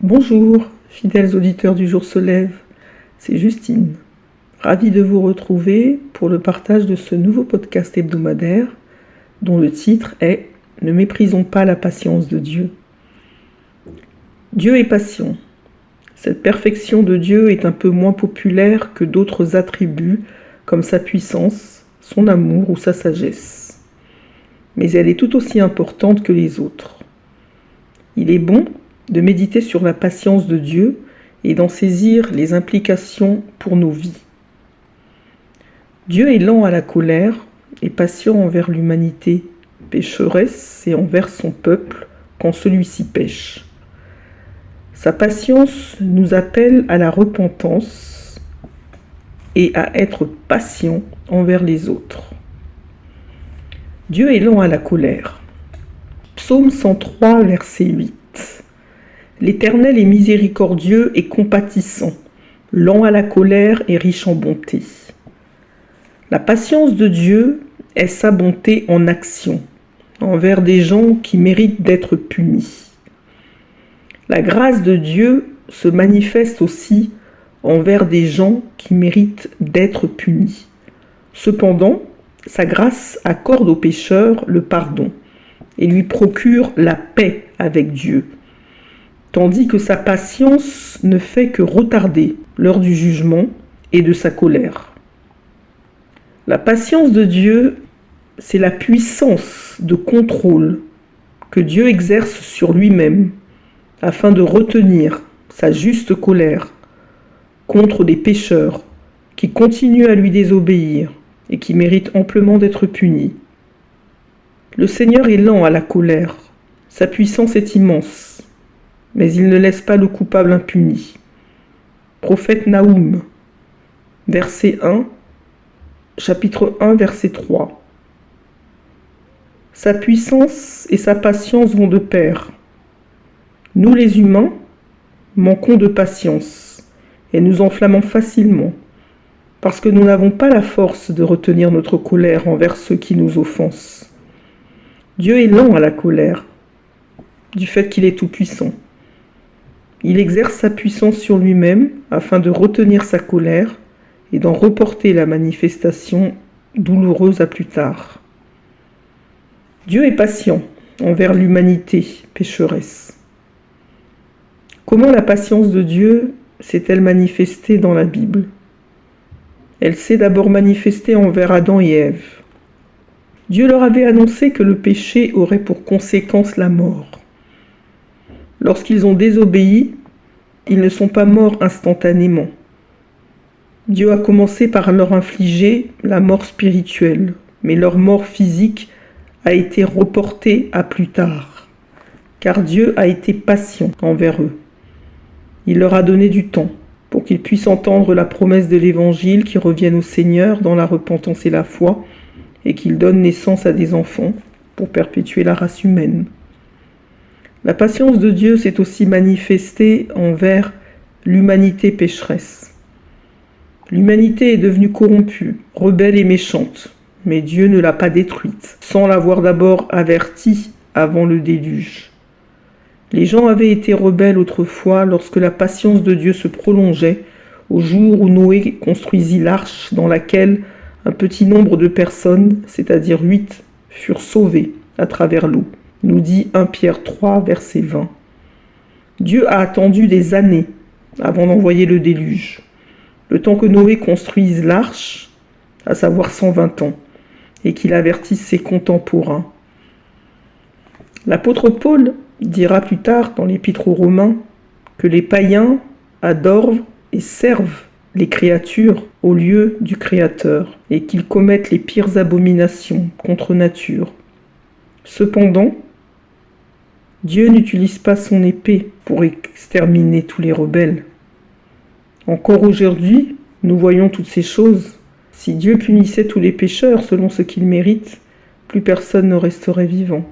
Bonjour, fidèles auditeurs du Jour se lève, c'est Justine. Ravie de vous retrouver pour le partage de ce nouveau podcast hebdomadaire dont le titre est « Ne méprisons pas la patience de Dieu ». Dieu est patient. Cette perfection de Dieu est un peu moins populaire que d'autres attributs comme sa puissance, son amour ou sa sagesse. Mais elle est tout aussi importante que les autres. Il est bon de méditer sur la patience de Dieu et d'en saisir les implications pour nos vies. Dieu est lent à la colère et patient envers l'humanité pécheresse et envers son peuple quand celui-ci pêche. Sa patience nous appelle à la repentance et à être patient envers les autres. Dieu est lent à la colère. Psaume 103, verset 8. L'Éternel est miséricordieux et compatissant, lent à la colère et riche en bonté. La patience de Dieu est sa bonté en action, envers des gens qui méritent d'être punis. La grâce de Dieu se manifeste aussi envers des gens qui méritent d'être punis. Cependant, sa grâce accorde au pécheur le pardon et lui procure la paix avec Dieu, tandis que sa patience ne fait que retarder l'heure du jugement et de sa colère. La patience de Dieu, c'est la puissance de contrôle que Dieu exerce sur lui-même afin de retenir sa juste colère contre des pécheurs qui continuent à lui désobéir et qui méritent amplement d'être punis. Le Seigneur est lent à la colère, sa puissance est immense, mais il ne laisse pas le coupable impuni. Prophète Naoum, verset 1, chapitre 1, verset 3. Sa puissance et sa patience vont de pair. Nous les humains manquons de patience et nous enflammons facilement parce que nous n'avons pas la force de retenir notre colère envers ceux qui nous offensent. Dieu est lent à la colère, du fait qu'il est tout-puissant. Il exerce sa puissance sur lui-même afin de retenir sa colère et d'en reporter la manifestation douloureuse à plus tard. Dieu est patient envers l'humanité pécheresse. Comment la patience de Dieu s'est-elle manifestée dans la Bible ? Elle s'est d'abord manifestée envers Adam et Ève. Dieu leur avait annoncé que le péché aurait pour conséquence la mort. Lorsqu'ils ont désobéi, ils ne sont pas morts instantanément. Dieu a commencé par leur infliger la mort spirituelle, mais leur mort physique a été reportée à plus tard, car Dieu a été patient envers eux. Il leur a donné du temps pour qu'ils puissent entendre la promesse de l'Évangile qui revienne au Seigneur dans la repentance et la foi, et qu'il donne naissance à des enfants pour perpétuer la race humaine. La patience de Dieu s'est aussi manifestée envers l'humanité pécheresse. L'humanité est devenue corrompue, rebelle et méchante, mais Dieu ne l'a pas détruite, sans l'avoir d'abord avertie avant le déluge. Les gens avaient été rebelles autrefois lorsque la patience de Dieu se prolongeait au jour où Noé construisit l'arche dans laquelle un petit nombre de personnes, c'est-à-dire 8, furent sauvées à travers l'eau, nous dit 1 Pierre 3, verset 20. Dieu a attendu des années avant d'envoyer le déluge, le temps que Noé construise l'arche, à savoir 120 ans, et qu'il avertisse ses contemporains. L'apôtre Paul dira plus tard dans l'Épître aux Romains que les païens adorent et servent les créatures au lieu du Créateur et qu'ils commettent les pires abominations contre nature. Cependant, Dieu n'utilise pas son épée pour exterminer tous les rebelles. Encore aujourd'hui, nous voyons toutes ces choses. Si Dieu punissait tous les pécheurs selon ce qu'ils méritent, plus personne ne resterait vivant.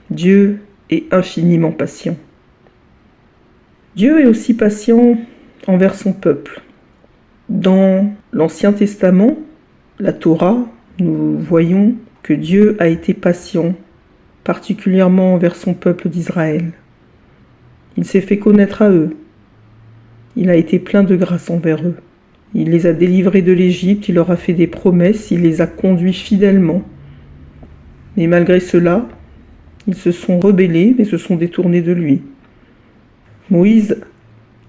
Dieu est infiniment patient. Dieu est aussi patient envers son peuple. Dans l'Ancien Testament, la Torah, nous voyons que Dieu a été patient, particulièrement envers son peuple d'Israël. Il s'est fait connaître à eux. Il a été plein de grâce envers eux. Il les a délivrés de l'Égypte, il leur a fait des promesses, il les a conduits fidèlement. Mais malgré cela, ils se sont rebellés et se sont détournés de lui. Moïse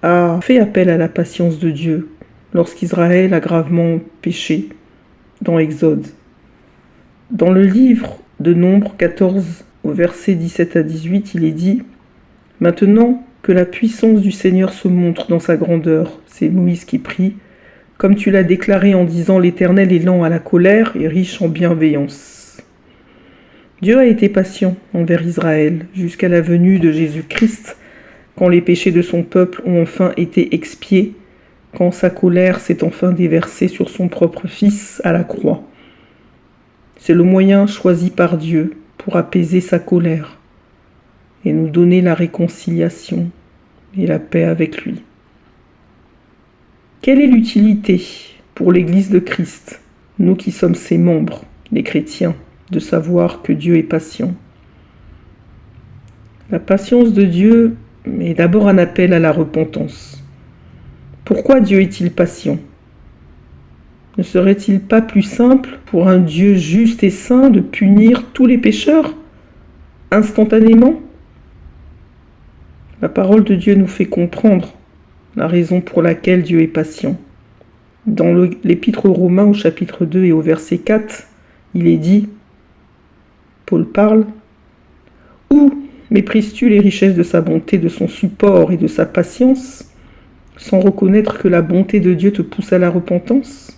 a fait appel à la patience de Dieu lorsqu'Israël a gravement péché dans Exode. Dans le livre de Nombres 14, au verset 17 à 18, il est dit « Maintenant que la puissance du Seigneur se montre dans sa grandeur, c'est Moïse qui prie, comme tu l'as déclaré en disant « L'Éternel est lent à la colère et riche en bienveillance ». Dieu a été patient envers Israël jusqu'à la venue de Jésus-Christ, quand les péchés de son peuple ont enfin été expiés, quand sa colère s'est enfin déversée sur son propre Fils à la croix. C'est le moyen choisi par Dieu pour apaiser sa colère et nous donner la réconciliation et la paix avec lui. Quelle est l'utilité pour l'Église de Christ, nous qui sommes ses membres, les chrétiens, de savoir que Dieu est patient? La patience de Dieu est d'abord un appel à la repentance. Pourquoi Dieu est-il patient? Ne serait-il pas plus simple pour un Dieu juste et saint de punir tous les pécheurs instantanément? La parole de Dieu nous fait comprendre la raison pour laquelle Dieu est patient. Dans l'Épître aux Romains au chapitre 2 et au verset 4, il est dit, Paul parle, « Où méprises-tu les richesses de sa bonté, de son support et de sa patience, sans reconnaître que la bonté de Dieu te pousse à la repentance?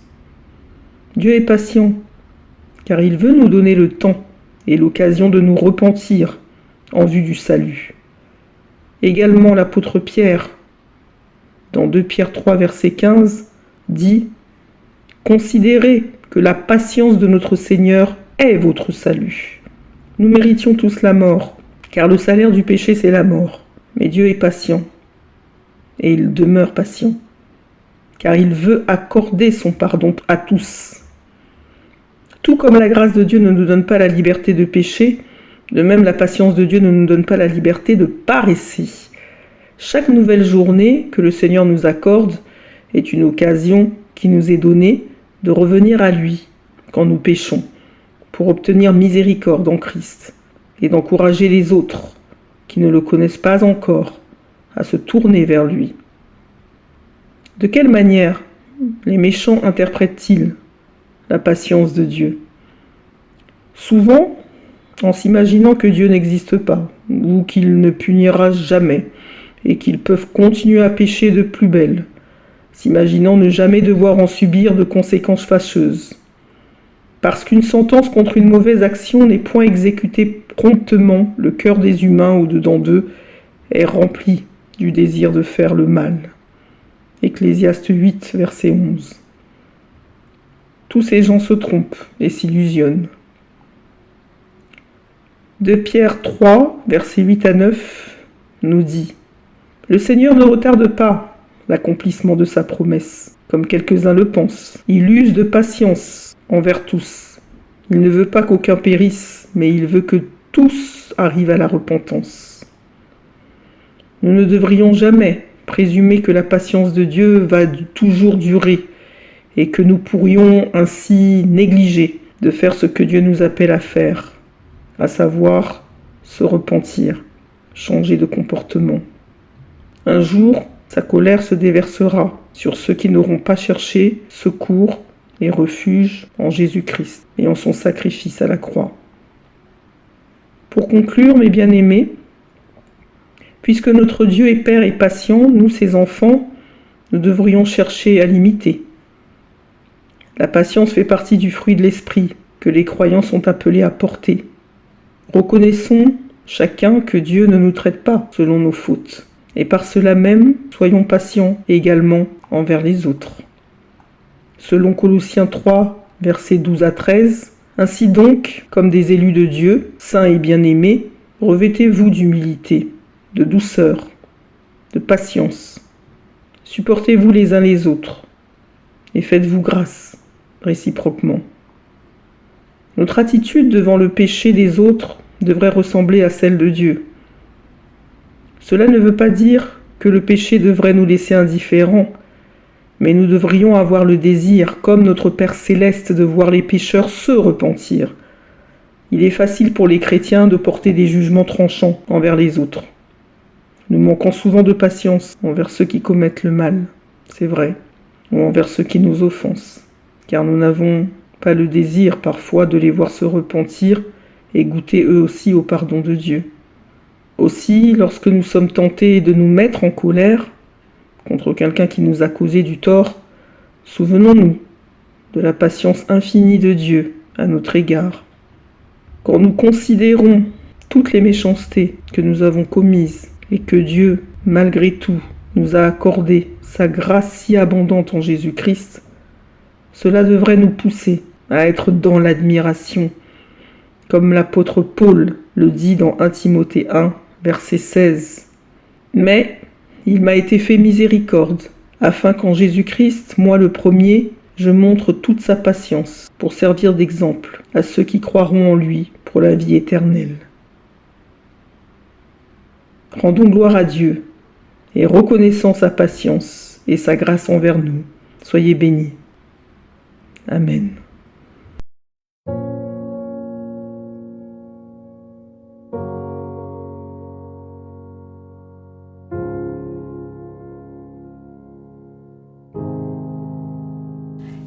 Dieu est patient, car il veut nous donner le temps et l'occasion de nous repentir en vue du salut. » Également l'apôtre Pierre, dans 2 Pierre 3, verset 15, dit « Considérez que la patience de notre Seigneur est votre salut. » Nous méritions tous la mort, car le salaire du péché c'est la mort. Mais Dieu est patient, et il demeure patient, car il veut accorder son pardon à tous. Tout comme la grâce de Dieu ne nous donne pas la liberté de pécher, de même la patience de Dieu ne nous donne pas la liberté de paresser. Chaque nouvelle journée que le Seigneur nous accorde est une occasion qui nous est donnée de revenir à lui quand nous péchons, pour obtenir miséricorde en Christ et d'encourager les autres qui ne le connaissent pas encore à se tourner vers lui. De quelle manière les méchants interprètent-ils la patience de Dieu? Souvent, en s'imaginant que Dieu n'existe pas, ou qu'il ne punira jamais, et qu'ils peuvent continuer à pécher de plus belle, s'imaginant ne jamais devoir en subir de conséquences fâcheuses. Parce qu'une sentence contre une mauvaise action n'est point exécutée promptement, le cœur des humains au-dedans d'eux est rempli du désir de faire le mal. Ecclésiaste 8, verset 11. Tous ces gens se trompent et s'illusionnent. 2 Pierre 3, versets 8 à 9, nous dit « Le Seigneur ne retarde pas l'accomplissement de sa promesse, comme quelques-uns le pensent. Il use de patience envers tous. Il ne veut pas qu'aucun périsse, mais il veut que tous arrivent à la repentance. » Nous ne devrions jamais présumer que la patience de Dieu va toujours durer et que nous pourrions ainsi négliger de faire ce que Dieu nous appelle à faire, à savoir se repentir, changer de comportement. Un jour, sa colère se déversera sur ceux qui n'auront pas cherché secours et refuge en Jésus-Christ et en son sacrifice à la croix. Pour conclure, mes bien-aimés, puisque notre Dieu est Père et patient, nous, ses enfants, nous devrions chercher à l'imiter. La patience fait partie du fruit de l'esprit que les croyants sont appelés à porter. Reconnaissons chacun que Dieu ne nous traite pas selon nos fautes, et par cela même, soyons patients également envers les autres. Selon Colossiens 3, versets 12 à 13, « Ainsi donc, comme des élus de Dieu, saints et bien-aimés, revêtez-vous d'humilité, de douceur, de patience. Supportez-vous les uns les autres, et faites-vous grâce réciproquement. » Notre attitude devant le péché des autres devrait ressembler à celle de Dieu. Cela ne veut pas dire que le péché devrait nous laisser indifférents, mais nous devrions avoir le désir, comme notre Père céleste, de voir les pécheurs se repentir. Il est facile pour les chrétiens de porter des jugements tranchants envers les autres. Nous manquons souvent de patience envers ceux qui commettent le mal, c'est vrai, ou envers ceux qui nous offensent, car nous n'avons pas le désir parfois de les voir se repentir et goûter eux aussi au pardon de Dieu. Aussi, lorsque nous sommes tentés de nous mettre en colère contre quelqu'un qui nous a causé du tort, souvenons-nous de la patience infinie de Dieu à notre égard. Quand nous considérons toutes les méchancetés que nous avons commises et que Dieu, malgré tout, nous a accordé sa grâce si abondante en Jésus-Christ, cela devrait nous pousser à être dans l'admiration, comme l'apôtre Paul le dit dans 1 Timothée 1, verset 16. Mais il m'a été fait miséricorde, afin qu'en Jésus-Christ, moi le premier, je montre toute sa patience pour servir d'exemple à ceux qui croiront en lui pour la vie éternelle. Rendons gloire à Dieu et reconnaissons sa patience et sa grâce envers nous. Soyez bénis. Amen.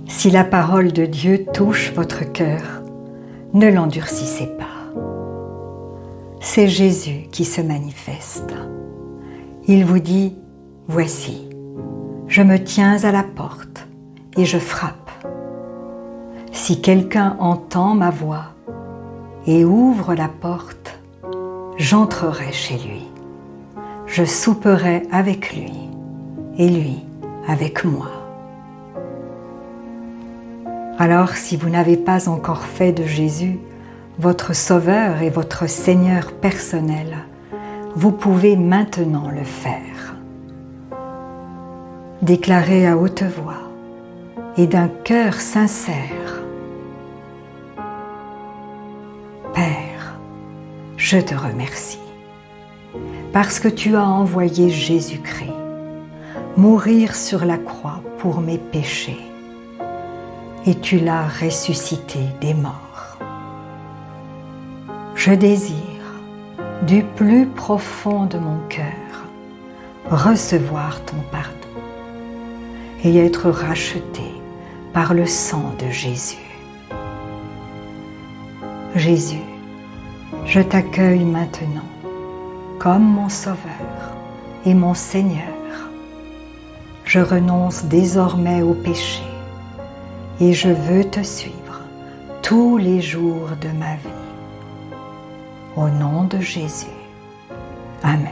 Si la parole de Dieu touche votre cœur, ne l'endurcissez pas. C'est Jésus qui se manifeste. Il vous dit, « Voici, je me tiens à la porte et je frappe. Si quelqu'un entend ma voix et ouvre la porte, j'entrerai chez lui. Je souperai avec lui et lui avec moi. » Alors, si vous n'avez pas encore fait de Jésus votre Sauveur et votre Seigneur personnel, vous pouvez maintenant le faire. Déclarez à haute voix et d'un cœur sincère: Père, je te remercie parce que tu as envoyé Jésus-Christ mourir sur la croix pour mes péchés. Et tu l'as ressuscité des morts. Je désire, du plus profond de mon cœur, recevoir ton pardon et être racheté par le sang de Jésus. Jésus, je t'accueille maintenant comme mon Sauveur et mon Seigneur. Je renonce désormais au péché et je veux te suivre tous les jours de ma vie. Au nom de Jésus. Amen.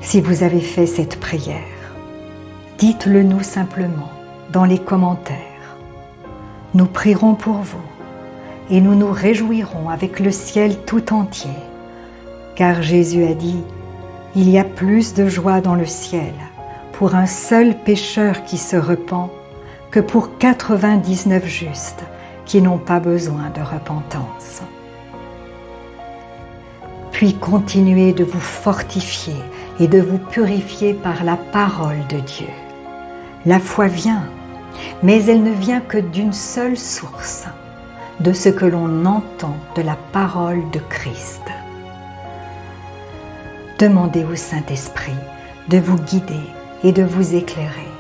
Si vous avez fait cette prière, dites-le nous simplement dans les commentaires. Nous prierons pour vous et nous nous réjouirons avec le ciel tout entier, car Jésus a dit, « Il y a plus de joie dans le ciel pour un seul pécheur qui se repent que pour 99 justes qui n'ont pas besoin de repentance. » Puis continuez de vous fortifier et de vous purifier par la parole de Dieu. La foi vient, mais elle ne vient que d'une seule source, de ce que l'on entend de la parole de Christ. Demandez au Saint-Esprit de vous guider et de vous éclairer.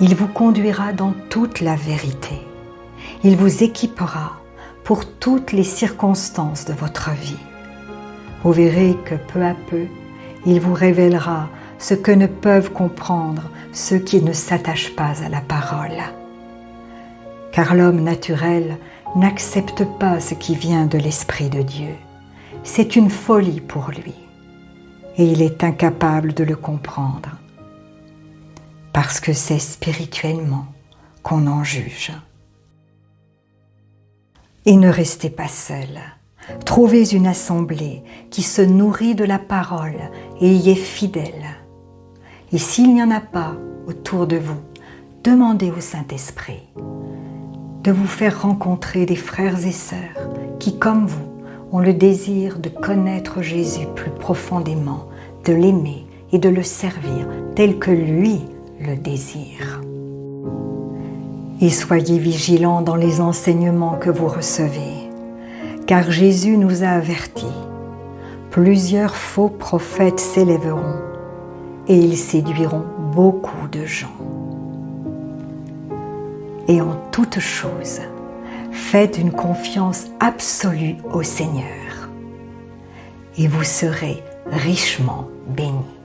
Il vous conduira dans toute la vérité. Il vous équipera pour toutes les circonstances de votre vie. Vous verrez que peu à peu, il vous révélera ce que ne peuvent comprendre ceux qui ne s'attachent pas à la parole. Car l'homme naturel n'accepte pas ce qui vient de l'Esprit de Dieu. C'est une folie pour lui, et il est incapable de le comprendre. Parce que c'est spirituellement qu'on en juge. Et ne restez pas seul. Trouvez une assemblée qui se nourrit de la parole et y est fidèle. Et s'il n'y en a pas autour de vous, demandez au Saint-Esprit de vous faire rencontrer des frères et sœurs qui, comme vous, ont le désir de connaître Jésus plus profondément, de l'aimer et de le servir tel que lui le désire. Et soyez vigilants dans les enseignements que vous recevez, car Jésus nous a avertis. Plusieurs faux prophètes s'élèveront et ils séduiront beaucoup de gens. Et en toute chose, faites une confiance absolue au Seigneur et vous serez richement bénis.